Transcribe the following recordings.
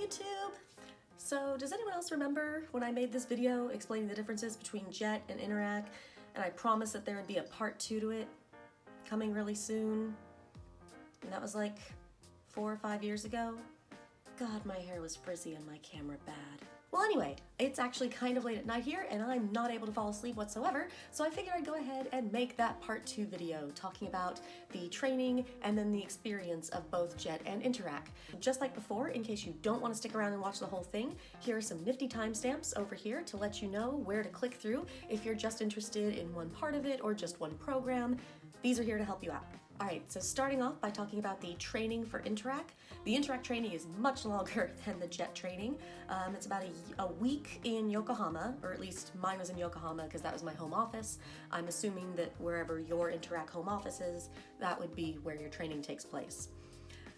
YouTube! So does anyone else remember when I made this video explaining the differences between JET and Interac, and I promised that there would be a part 2 to it coming really soon? And that was like 4 or 5 years ago. God, my hair was frizzy and my camera bad. Well, anyway, it's actually kind of late at night here and I'm not able to fall asleep whatsoever, so I figured I'd go ahead and make that part 2 video talking about the training and then the experience of both JET and Interac. Just like before, in case you don't want to stick around and watch the whole thing, here are some nifty timestamps over here to let you know where to click through if you're just interested in one part of it or just one program. These are here to help you out. Alright, so starting off by talking about the training for Interac. The Interac training is much longer than the JET training. It's about a week in Yokohama, or at least mine was in Yokohama because that was my home office. I'm assuming that wherever your Interac home office is, that would be where your training takes place.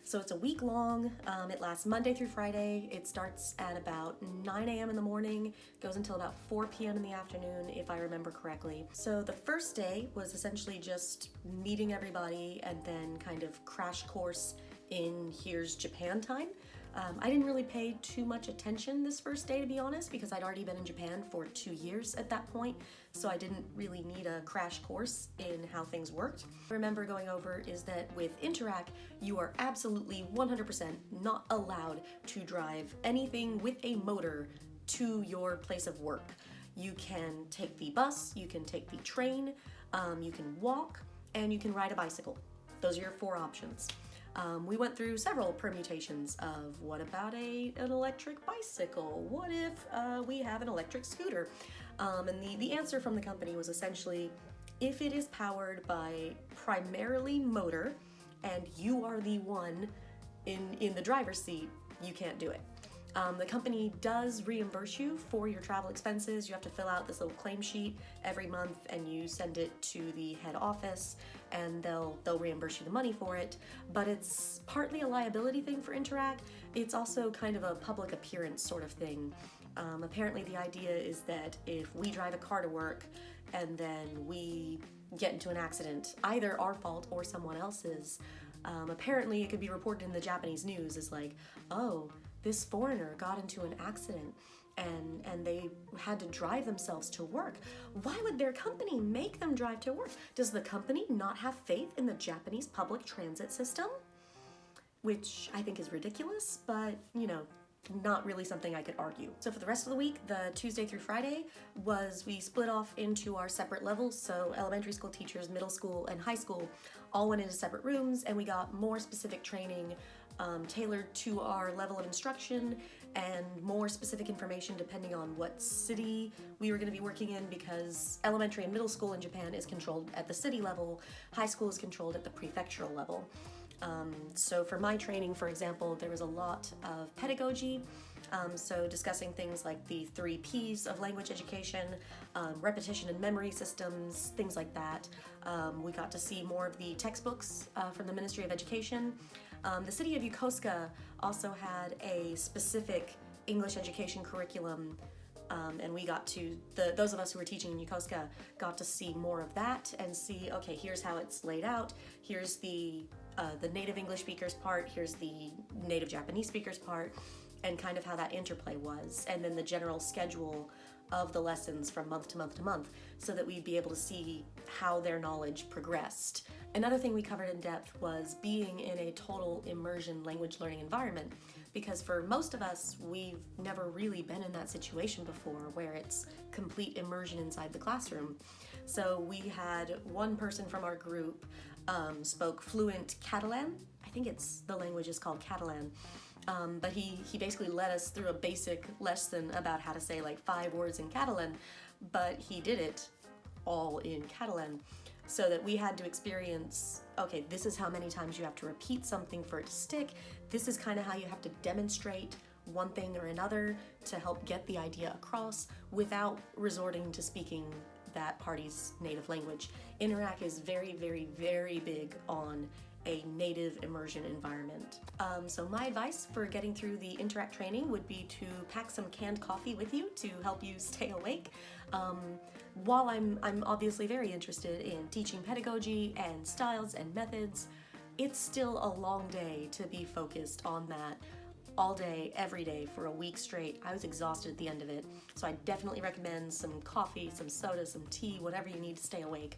So it's a week long, it lasts Monday through Friday. It starts at about 9 a.m. in the morning, goes until about 4 p.m. in the afternoon, if I remember correctly. So the first day was essentially just meeting everybody and then kind of crash course in here's Japan time. I didn't really pay too much attention this first day, to be honest, because I'd already been in Japan for 2 years at that point, so I didn't really need a crash course in how things worked. What I remember going over is that with Interac, you are absolutely 100% not allowed to drive anything with a motor to your place of work. You can take the bus, you can take the train, you can walk, and you can ride a bicycle. Those are your 4 options. We went through several permutations of what about an electric bicycle? What if we have an electric scooter? And the answer from the company was essentially, if it is powered by primarily motor and you are the one in the driver's seat, you can't do it. The company does reimburse you for your travel expenses. You have to fill out this little claim sheet every month and you send it to the head office and they'll reimburse you the money for it. But it's partly a liability thing for Interac. It's also kind of a public appearance sort of thing. Apparently the idea is that if we drive a car to work and then we get into an accident, either our fault or someone else's, apparently it could be reported in the Japanese news as like, oh, this foreigner got into an accident and they had to drive themselves to work. Why would their company make them drive to work? Does the company not have faith in the Japanese public transit system? Which I think is ridiculous, but you know, not really something I could argue. So for the rest of the week, the Tuesday through Friday, we split off into our separate levels. So elementary school teachers, middle school, and high school all went into separate rooms and we got more specific training tailored to our level of instruction and more specific information depending on what city we were going to be working in, because elementary and middle school in Japan is controlled at the city level, high school is controlled at the prefectural level. So for my training, for example, there was a lot of pedagogy, so discussing things like the 3 Ps of language education, repetition and memory systems, things like that. We got to see more of the textbooks from the Ministry of Education. The city of Yokosuka also had a specific English education curriculum, and we got to, those of us who were teaching in Yokosuka got to see more of that and see, okay, here's how it's laid out, here's the native English speakers part, here's the native Japanese speakers part, and kind of how that interplay was, and then the general schedule of the lessons from month to month to month, so that we'd be able to see how their knowledge progressed. Another thing we covered in depth was being in a total immersion language learning environment, because for most of us, we've never really been in that situation before where it's complete immersion inside the classroom. So we had one person from our group spoke fluent Catalan. I think the language is called Catalan. But he basically led us through a basic lesson about how to say like 5 words in Catalan, but he did it all in Catalan, so that we had to experience, okay, this is how many times you have to repeat something for it to stick, this is kind of how you have to demonstrate one thing or another to help get the idea across without resorting to speaking that party's native language. Interac is very, very, very big on a native immersion environment. So my advice for getting through the Interac training would be to pack some canned coffee with you to help you stay awake. While I'm obviously very interested in teaching pedagogy and styles and methods, it's still a long day to be focused on that all day, every day for a week straight. I was exhausted at the end of it. So I definitely recommend some coffee, some soda, some tea, whatever you need to stay awake.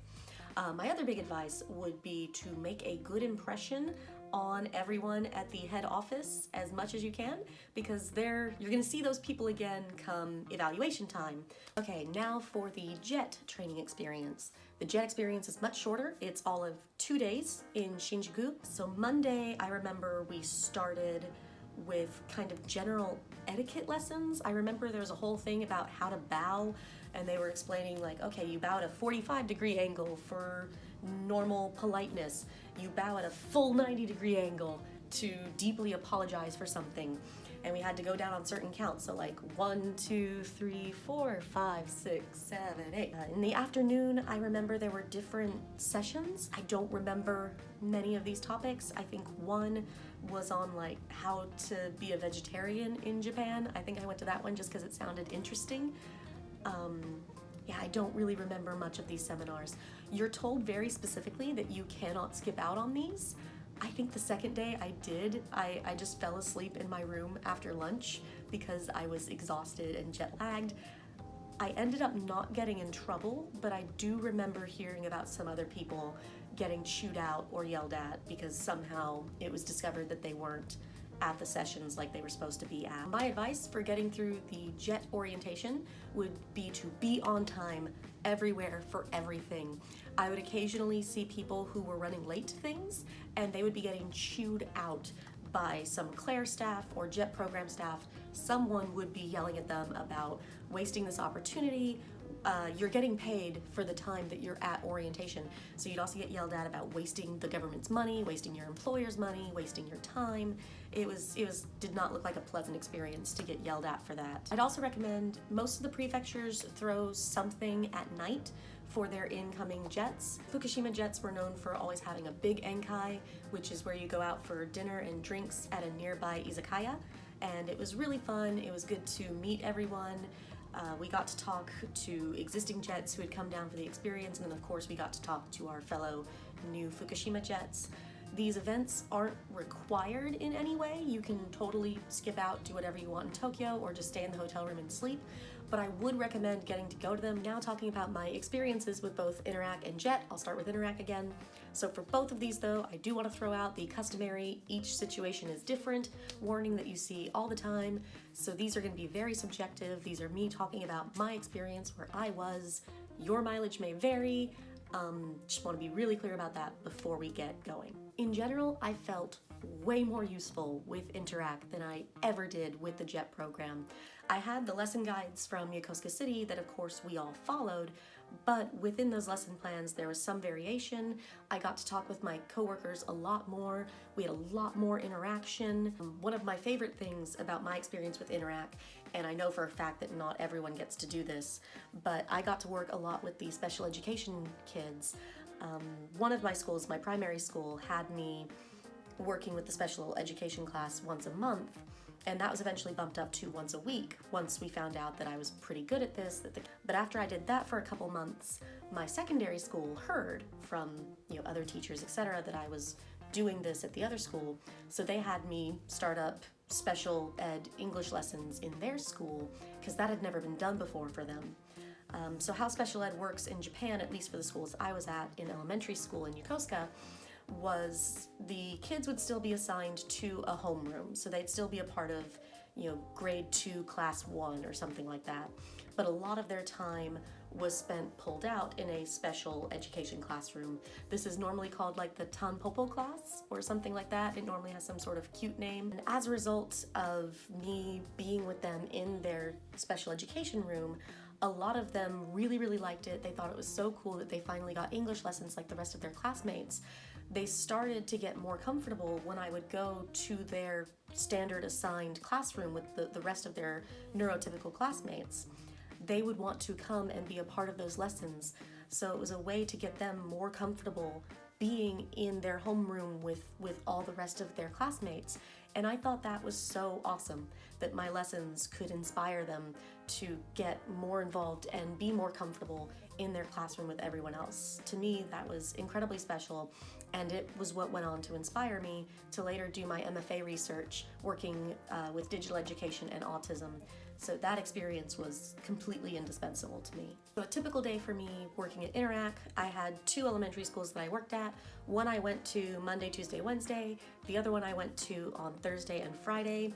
My other big advice would be to make a good impression on everyone at the head office as much as you can, because you're gonna see those people again come evaluation time. Okay, now for the JET training experience. The JET experience is much shorter. It's all of 2 days in Shinjuku. So Monday, I remember we started with kind of general etiquette lessons. I remember there was a whole thing about how to bow, and they were explaining like, okay, you bow at a 45-degree angle for normal politeness. You bow at a full 90-degree angle to deeply apologize for something. And we had to go down on certain counts, so like 1, 2, 3, 4, 5, 6, 7, 8. In the afternoon, I remember there were different sessions. I don't remember many of these topics. I think one was on like how to be a vegetarian in Japan. I think I went to that one just because it sounded interesting. Yeah, I don't really remember much of these seminars. You're told very specifically that you cannot skip out on these. I think the second day I did. I just fell asleep in my room after lunch because I was exhausted and jet lagged. I ended up not getting in trouble, but I do remember hearing about some other people getting chewed out or yelled at because somehow it was discovered that they weren't at the sessions like they were supposed to be at. My advice for getting through the JET orientation would be to be on time everywhere for everything. I would occasionally see people who were running late to things, and they would be getting chewed out by some Claire staff or JET program staff. Someone would be yelling at them about wasting this opportunity. You're getting paid for the time that you're at orientation. So you'd also get yelled at about wasting the government's money, wasting your employer's money, wasting your time. It did not look like a pleasant experience to get yelled at for that. I'd also recommend most of the prefectures throw something at night for their incoming jets. Fukushima jets were known for always having a big enkai, which is where you go out for dinner and drinks at a nearby izakaya. And it was really fun. It was good to meet everyone. We got to talk to existing jets who had come down for the experience, and then of course we got to talk to our fellow new Fukushima jets. These events aren't required in any way. You can totally skip out, do whatever you want in Tokyo, or just stay in the hotel room and sleep. But I would recommend getting to go to them. Now talking about my experiences with both Interac and JET, I'll start with Interac again. So for both of these though, I do want to throw out the customary each situation is different warning that you see all the time. So these are going to be very subjective. These are me talking about my experience where I was. Your mileage may vary. Just want to be really clear about that before we get going. In general, I felt way more useful with Interac than I ever did with the JET program. I had the lesson guides from Yokosuka City that of course we all followed, but within those lesson plans there was some variation. I got to talk with my coworkers a lot more. We had a lot more interaction. One of my favorite things about my experience with Interac, and I know for a fact that not everyone gets to do this, but I got to work a lot with the special education kids. One of my schools, my primary school, had me working with the special education class once a month, and that was eventually bumped up to once a week once we found out that I was pretty good at this. But after I did that for a couple months, my secondary school heard from other teachers, etc., that I was doing this at the other school, so they had me start up special ed English lessons in their school because that had never been done before for them. So how special ed works in Japan, at least for the schools I was at in elementary school in Yokosuka, was the kids would still be assigned to a homeroom. So they'd still be a part of, grade 2, class 1 or something like that. But a lot of their time was spent pulled out in a special education classroom. This is normally called like the Tanpopo class or something like that. It normally has some sort of cute name. And as a result of me being with them in their special education room, a lot of them really, really liked it. They thought it was so cool that they finally got English lessons like the rest of their classmates. They started to get more comfortable when I would go to their standard assigned classroom with the rest of their neurotypical classmates. They would want to come and be a part of those lessons. So it was a way to get them more comfortable being in their homeroom with all the rest of their classmates. And I thought that was so awesome that my lessons could inspire them to get more involved and be more comfortable in their classroom with everyone else. To me, that was incredibly special, and it was what went on to inspire me to later do my MFA research working with digital education and autism. So that experience was completely indispensable to me. So a typical day for me working at Interac, I had 2 elementary schools that I worked at. One I went to Monday, Tuesday, Wednesday. The other one I went to on Thursday and Friday.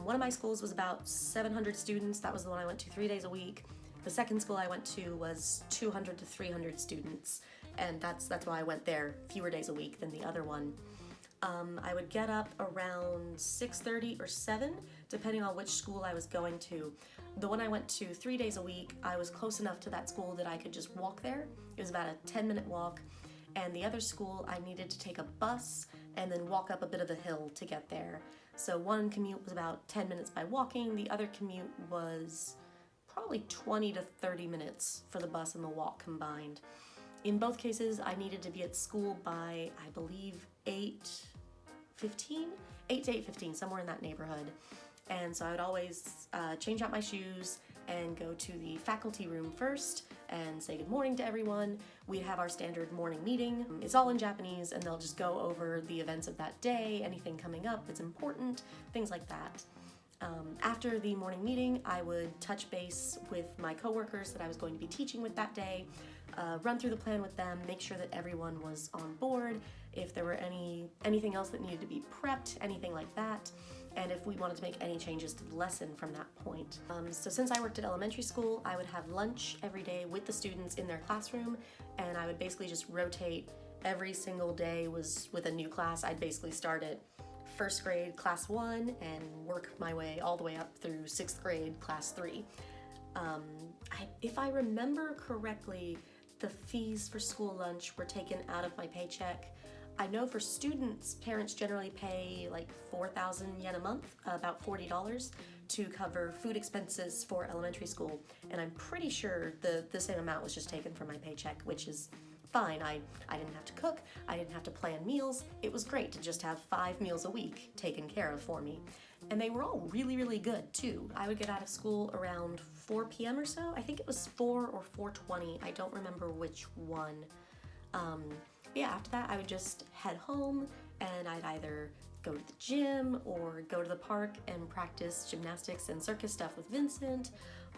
One of my schools was about 700 students. That was the one I went to 3 days a week. The second school I went to was 200 to 300 students, and that's why I went there fewer days a week than the other one. I would get up around 6:30 or 7, depending on which school I was going to. The one I went to 3 days a week, I was close enough to that school that I could just walk there. It was about a 10-minute walk. And the other school, I needed to take a bus and then walk up a bit of a hill to get there. So one commute was about 10 minutes by walking. The other commute was probably 20 to 30 minutes for the bus and the walk combined. In both cases, I needed to be at school by, I believe, 8:15, 8 to 8:15, somewhere in that neighborhood. And so I would always change out my shoes and go to the faculty room first and say good morning to everyone. We'd have our standard morning meeting. It's all in Japanese, and they'll just go over the events of that day, anything coming up that's important, things like that. After the morning meeting, I would touch base with my coworkers that I was going to be teaching with that day, run through the plan with them, make sure that everyone was on board, if there were anything else that needed to be prepped, anything like that, and if we wanted to make any changes to the lesson from that point. So since I worked at elementary school, I would have lunch every day with the students in their classroom, and I would basically just rotate. Every single day was with a new class. I'd basically start at first grade class 1 and work my way all the way up through 6th grade class 3. If I remember correctly, the fees for school lunch were taken out of my paycheck. I know for students, parents generally pay like 4,000 yen a month, about $40, to cover food expenses for elementary school, and I'm pretty sure the same amount was just taken from my paycheck, which is fine. I didn't have to cook, I didn't have to plan meals. It was great to just have 5 meals a week taken care of for me. And they were all really, really good too. I would get out of school around 4 p.m. or so. I think it was 4 or 4:20. I don't remember which one. Yeah, after that I would just head home, and I'd either go to the gym or go to the park and practice gymnastics and circus stuff with Vincent,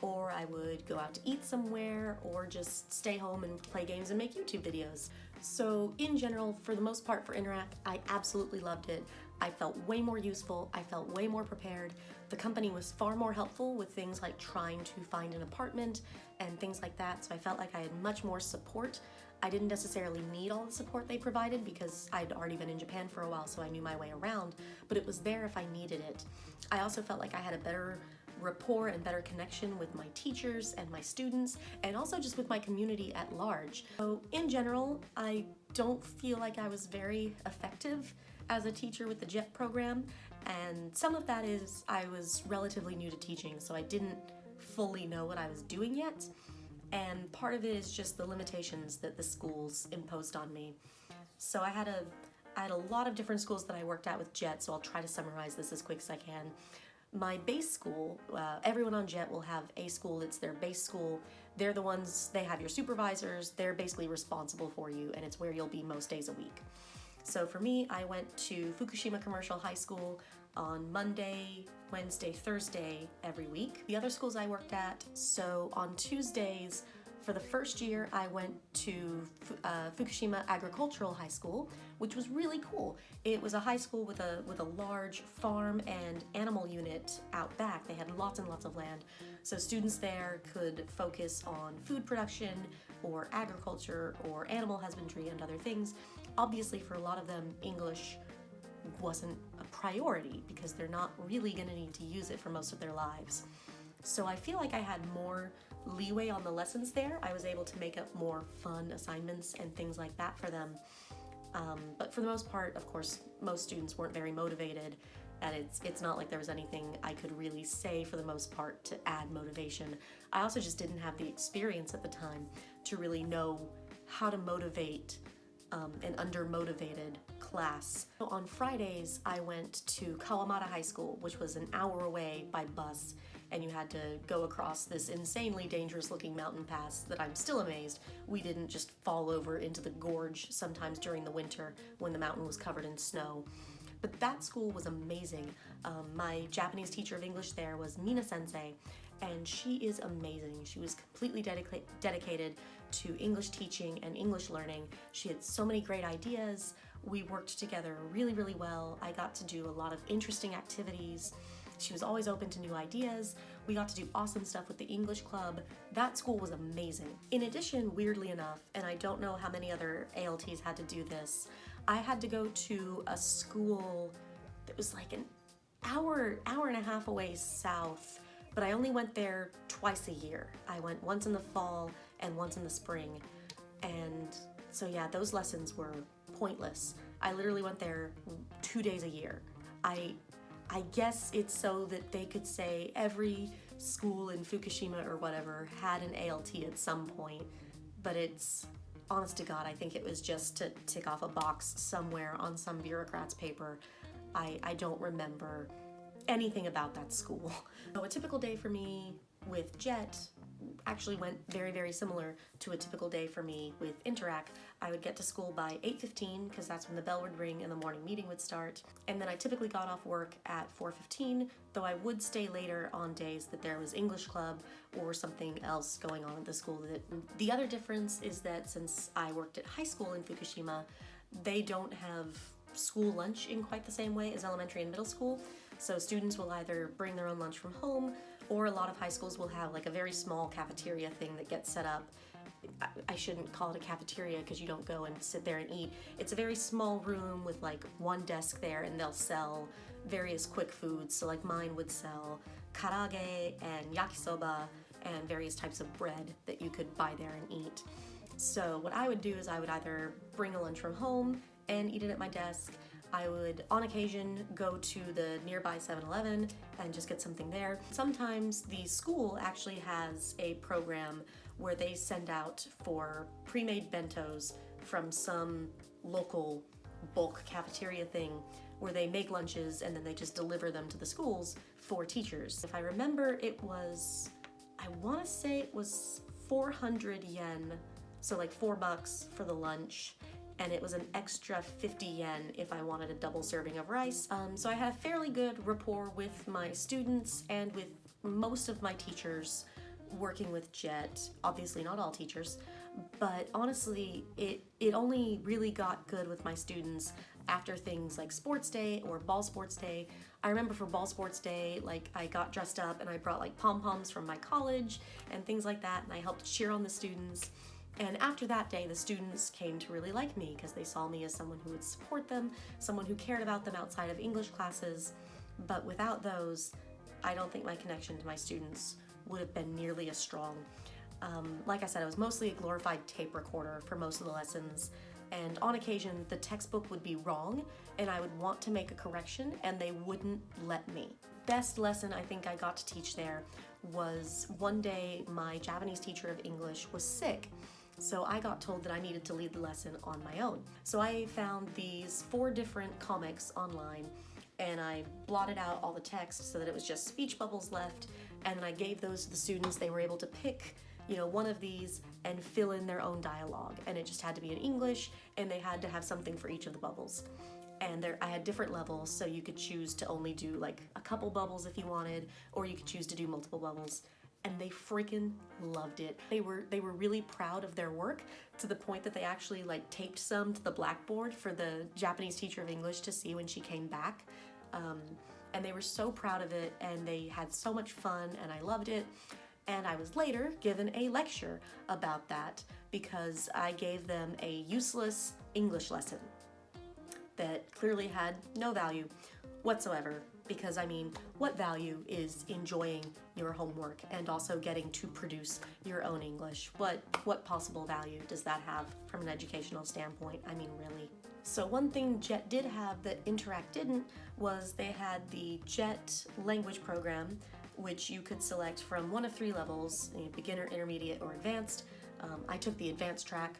or I would go out to eat somewhere, or just stay home and play games and make YouTube videos. So in general, for the most part for Interac, I absolutely loved it. I felt way more useful, I felt way more prepared. The company was far more helpful with things like trying to find an apartment and things like that, so I felt like I had much more support. I didn't necessarily need all the support they provided because I'd already been in Japan for a while, so I knew my way around, but it was there if I needed it. I also felt like I had a better rapport and better connection with my teachers and my students, and also just with my community at large. So in general, I don't feel like I was very effective as a teacher with the JET program, and some of that is I was relatively new to teaching, so I didn't fully know what I was doing yet, and part of it is just the limitations that the schools imposed on me. So I had a lot of different schools that I worked at with JET, so I'll try to summarize this as quick as I can. My base school, everyone on JET will have a school that's their base school. They're the ones, they have your supervisors, they're basically responsible for you, and it's where you'll be most days a week. So for me, I went to Fukushima Commercial High School on Monday, Wednesday, Thursday every week. The other schools I worked at, so on Tuesdays, for the first year, I went to Fukushima Agricultural High School, which was really cool. It was a high school with a large farm and animal unit out back. They had lots and lots of land. So students there could focus on food production or agriculture or animal husbandry and other things. Obviously, for a lot of them, English wasn't a priority because they're not really gonna need to use it for most of their lives. So I feel like I had more leeway on the lessons there. I was able to make up more fun assignments and things like that for them. But for the most part, of course, most students weren't very motivated, and it's not like there was anything I could really say for the most part to add motivation. I also just didn't have the experience at the time to really know how to motivate an undermotivated class. So on Fridays, I went to Kawamata High School, which was an hour away by bus, and you had to go across this insanely dangerous looking mountain pass that I'm still amazed we didn't just fall over into the gorge sometimes during the winter when the mountain was covered in snow. But that school was amazing. My Japanese teacher of English there was Mina Sensei, and she is amazing. She was completely dedicated to English teaching and English learning. She had so many great ideas. We worked together really, really well. I got to do a lot of interesting activities. She was always open to new ideas. We got to do awesome stuff with the English club. That school was amazing. In addition, weirdly enough, and I don't know how many other ALTs had to do this, I had to go to a school that was like an hour and a half away south, but I only went there twice a year. I went once in the fall and once in the spring. And so yeah, those lessons were pointless. I literally went there 2 days a year. I guess it's so that they could say every school in Fukushima or whatever had an ALT at some point, but it's, honest to God, I think it was just to tick off a box somewhere on some bureaucrat's paper. I don't remember anything about that school. So a typical day for me with JET actually went very, very similar to a typical day for me with Interac. I would get to school by 8:15 because that's when the bell would ring and the morning meeting would start. And then I typically got off work at 4:15, though I would stay later on days that there was English club or something else going on at the school. The other difference is that since I worked at high school in Fukushima, they don't have school lunch in quite the same way as elementary and middle school. So students will either bring their own lunch from home, or a lot of high schools will have like a very small cafeteria thing that gets set up. I shouldn't call it a cafeteria because you don't go and sit there and eat. It's a very small room with like one desk there, and they'll sell various quick foods. So like mine would sell karage and yakisoba and various types of bread that you could buy there and eat. So what I would do is I would either bring a lunch from home and eat it at my desk. I would, on occasion, go to the nearby 7-Eleven and just get something there. Sometimes the school actually has a program where they send out for pre-made bentos from some local bulk cafeteria thing where they make lunches and then they just deliver them to the schools for teachers. If I remember, it was, I want to say it was 400 yen, so like $4 for the lunch. And it was an extra 50 yen if I wanted a double serving of rice. So I had a fairly good rapport with my students and with most of my teachers working with JET. Obviously not all teachers, but honestly, it only really got good with my students after things like sports day or ball sports day. I remember for ball sports day, like I got dressed up and I brought like pom-poms from my college and things like that, and I helped cheer on the students. And after that day, the students came to really like me because they saw me as someone who would support them, someone who cared about them outside of English classes. But without those, I don't think my connection to my students would have been nearly as strong. Like I said, I was mostly a glorified tape recorder for most of the lessons. And on occasion, the textbook would be wrong and I would want to make a correction and they wouldn't let me. Best lesson I think I got to teach there was one day my Japanese teacher of English was sick. So I got told that I needed to lead the lesson on my own. So I found these 4 different comics online and I blotted out all the text so that it was just speech bubbles left, and then I gave those to the students. They were able to pick, one of these and fill in their own dialogue, and it just had to be in English and they had to have something for each of the bubbles. And I had different levels, so you could choose to only do like a couple bubbles if you wanted, or you could choose to do multiple bubbles. And they freaking loved it. They were really proud of their work to the point that they actually like taped some to the blackboard for the Japanese teacher of English to see when she came back. And they were so proud of it, and they had so much fun, and I loved it. And I was later given a lecture about that because I gave them a useless English lesson that clearly had no value whatsoever. Because I mean, what value is enjoying your homework and also getting to produce your own English? What possible value does that have from an educational standpoint? I mean, really. So one thing JET did have that Interac didn't was they had the JET language program, which you could select from one of 3 levels, beginner, intermediate, or advanced. I took the advanced track,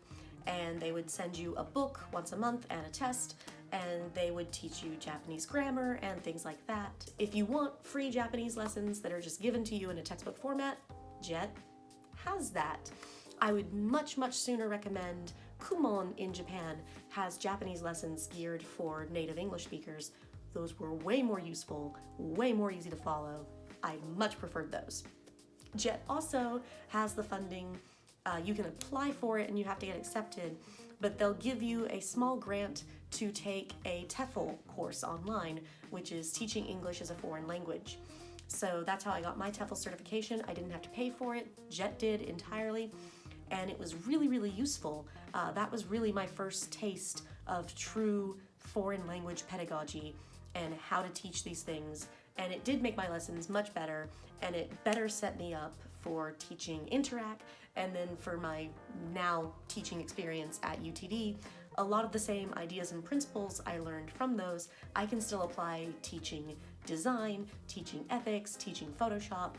and they would send you a book once a month and a test. and they would teach you Japanese grammar and things like that. If you want free Japanese lessons that are just given to you in a textbook format, JET has that. I would much sooner recommend Kumon in Japan has Japanese lessons geared for native English speakers. Those were way more useful, way more easy to follow. I much preferred those. JET also has the funding. You can apply for it and you have to get accepted, but they'll give you a small grant to take a TEFL course online, which is teaching English as a foreign language. So that's how I got my TEFL certification. I didn't have to pay for it. JET did entirely, and it was really useful. That was really my first taste of true foreign language pedagogy and how to teach these things. And it did make my lessons much better, and it better set me up for teaching Interac, and then for my now teaching experience at UTD. A lot of the same ideas and principles I learned from those, I can still apply teaching design, teaching ethics, teaching Photoshop,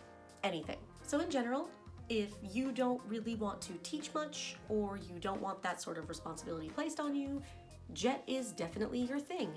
anything. So in general, if you don't really want to teach much, or you don't want that sort of responsibility placed on you, JET is definitely your thing.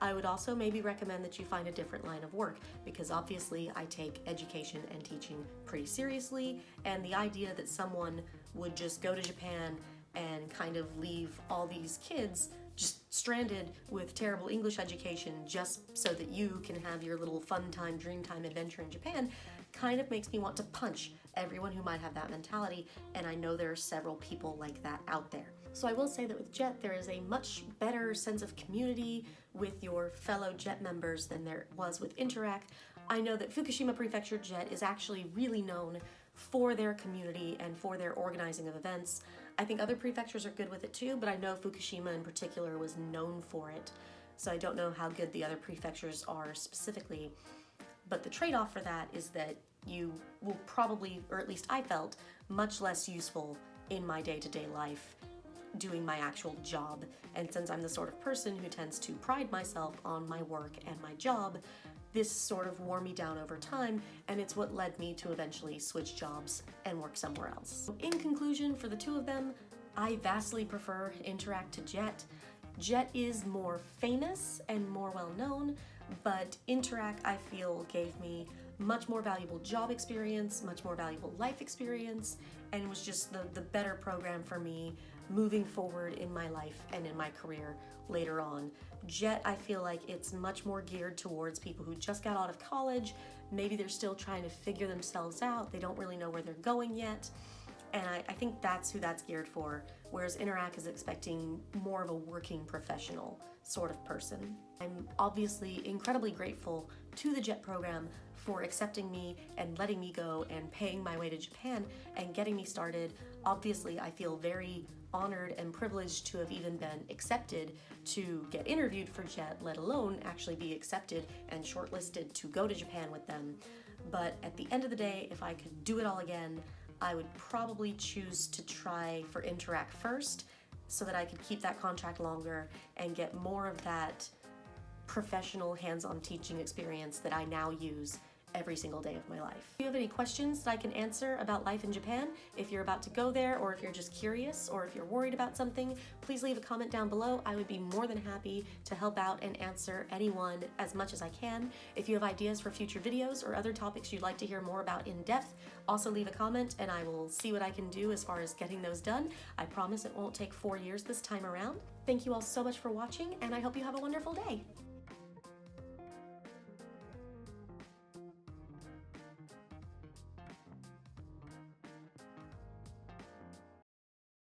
I would also maybe recommend that you find a different line of work, because obviously I take education and teaching pretty seriously, and the idea that someone would just go to Japan and kind of leave all these kids just stranded with terrible English education just so that you can have your little fun time, dream time adventure in Japan kind of makes me want to punch everyone who might have that mentality, and I know there are several people like that out there. So I will say that with JET, there is a much better sense of community with your fellow JET members than there was with Interac. I know that Fukushima Prefecture JET is actually really known for their community and for their organizing of events. I think other prefectures are good with it too, but I know Fukushima in particular was known for it. So I don't know how good the other prefectures are specifically. But the trade-off for that is that you will probably, or at least I felt, much less useful in my day-to-day life doing my actual job. And since I'm the sort of person who tends to pride myself on my work and my job, this sort of wore me down over time, and it's what led me to eventually switch jobs and work somewhere else. In conclusion, for the two of them, I vastly prefer Interac to JET. JET is more famous and more well-known, but Interac, I feel, gave me much more valuable job experience, much more valuable life experience, and was just the better program for me moving forward in my life and in my career later on. JET, I feel like it's much more geared towards people who just got out of college. Maybe they're still trying to figure themselves out. They don't really know where they're going yet. And I think that's who that's geared for, whereas Interac is expecting more of a working professional sort of person. I'm obviously incredibly grateful to the JET program for accepting me and letting me go and paying my way to Japan and getting me started. Obviously, I feel very honored and privileged to have even been accepted to get interviewed for JET, let alone actually be accepted and shortlisted to go to Japan with them. But at the end of the day, if I could do it all again, I would probably choose to try for Interac first so that I could keep that contract longer and get more of that professional hands-on teaching experience that I now use every single day of my life. If you have any questions that I can answer about life in Japan, if you're about to go there, or if you're just curious, or if you're worried about something, please leave a comment down below. I would be more than happy to help out and answer anyone as much as I can. If you have ideas for future videos or other topics you'd like to hear more about in depth, also leave a comment and I will see what I can do as far as getting those done. I promise it won't take 4 years this time around. Thank you all so much for watching, and I hope you have a wonderful day.